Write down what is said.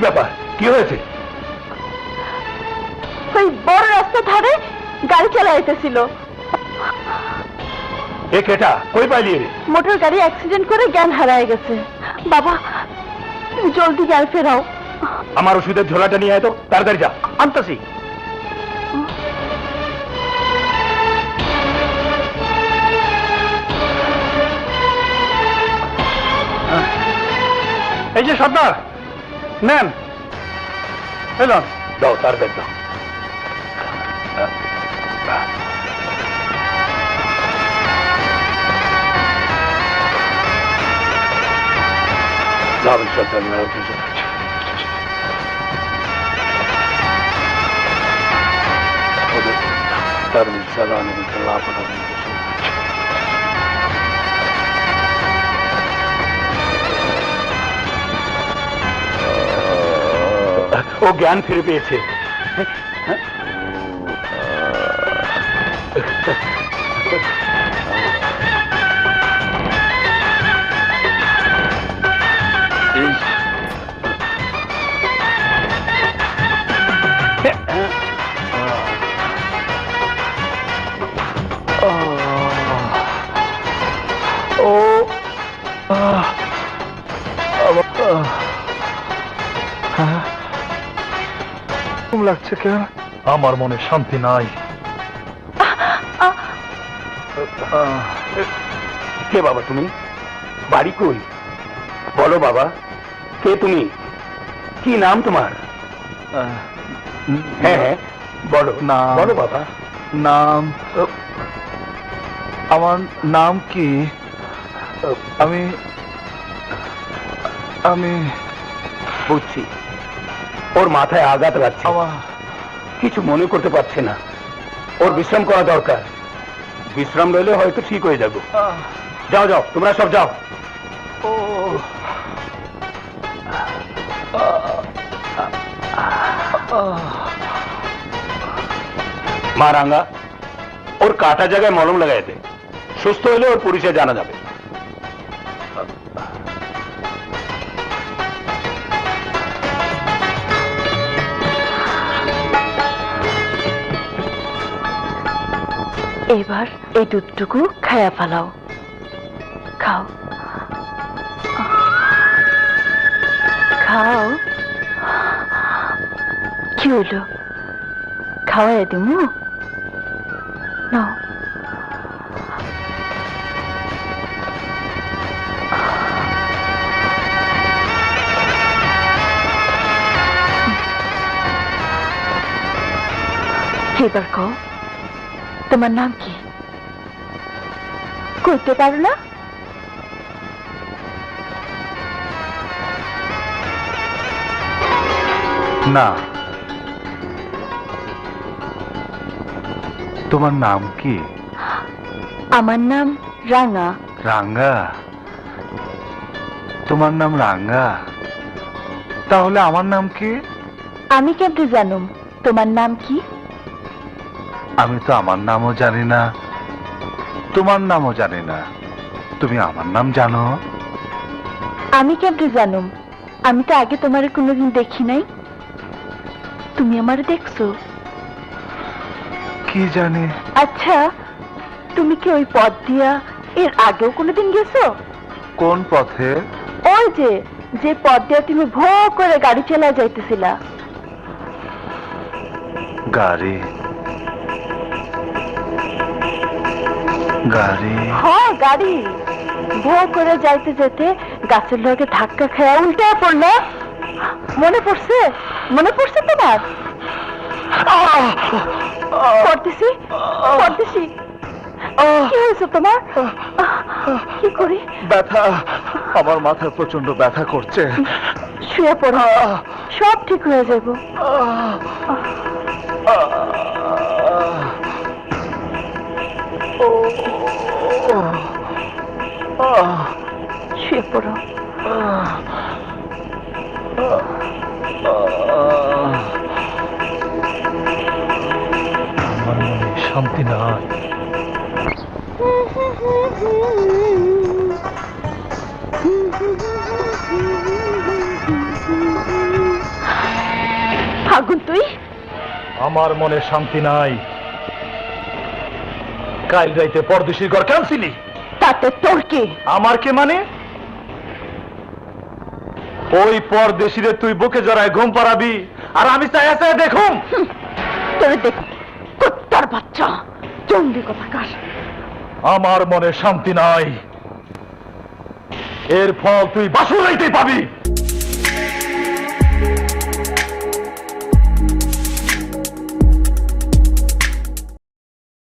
ব্যাপার? কি হয়েছে? ওই বড় রাস্তা ধারে গাড়ি চালাইতেছিল। এ কেটা? কই পালিয়ে রে? মোটর গাড়ি অ্যাক্সিডেন্ট করে জ্ঞান হারায় গেছে। বাবা জলদি জ্ঞান ফেরাও। আমার ওষুধের ঝোলাটা নিয়ে আয় তো, তাড়াতাড়ি যা। আনতাছি। এই যে সর্দার, নেন। এলাম। দাও, তার ব্যাগ দাও। দাও সর্দার, ও জ্ঞান ফিরে পেয়েছে। লাগছে কেন? আমার মনে শান্তি নাই। কে বাবা তুমি? বাড়ি কই? বলো বাবা, কে তুমি? কি নাম তোমার? হ্যাঁ হ্যাঁ বলো, বলো বাবা। নাম? আমার নাম কি? আমি আমি বুঝছি, ওর মাথায় আঘাত লাগছে, কিছু মনে করতে পারছে না, ওর বিশ্রাম করা দরকার। বিশ্রাম রইলে হয়তো ঠিক হয়ে যাবো। যাও যাও, তোমরা সব যাও। মা রাঙ্গা, ওর কাটা জায়গায় মলম লাগাই দে, সুস্থ হলে ওর পরিচয় জানা যাবে। এবার এই দুধটুকু খায়া ফেলাও। খাও খাও। কি হলো? খাওয়াই দিমু? নাও। এবার কও, তোমার নাম কি? করতে পারো না? না। তোমার নাম কি? আমার নাম রাঙা। রাঙ্গা? তোমার নাম রাঙ্গা? তাহলে আমার নাম কি? আমি কেমনে জানুম তোমার নাম কি? আমি তো আমার নামও জানি না, তোমার নামও জানি না, তুমি আমার নাম জানো? আমি কেমনে জানুম? আমি তো আগে তোমার কোনোদিন দেখি নাই। তুমি আমার দেখছো? কি জানি। আচ্ছা, তুমি কি ওই পথ দিয়া এর আগেও কোনোদিন গেছো? কোন পথে? ওই যে পথ দিয়া তুমি ভো করে গাড়ি চালা যাইতেছিলা। গাড়ি? গাড়ি? হ্যাঁ গাড়ি। ভো করে যাইতে যেতে গাছের লগে ধাক্কা খেয়া উল্টে পড়লো। মনে পড়ছে? মনে পড়ছে তোমার? পড়তেছি পড়তেছি। কি হয়েছে তোমার? কি করি? ব্যথা, আমার মাথায় প্রচন্ড ব্যথা করছে। শুয়ে পড়ো, সব ঠিক হয়ে যাবো। শুয়ে পড়ো। আমার মনে শান্তি নাই। আগুন তুই আমার মনে শান্তি নাই। কাল রাইতে পরদেশির ঘর কানছিলি, তাতে তোর কি? আমার কে মানে? ওই পরদেশিরে তুই বুকে জড়ায় ঘুম পাড়াবি, আর আমি চাই আছে দেখুম। তোরে দেখ, কুত্তার বাচ্চা, জঙ্গি কোথাকার। আমার মনে শান্তি নাই, এর ফল তুই বাসুরাইতে পাবি।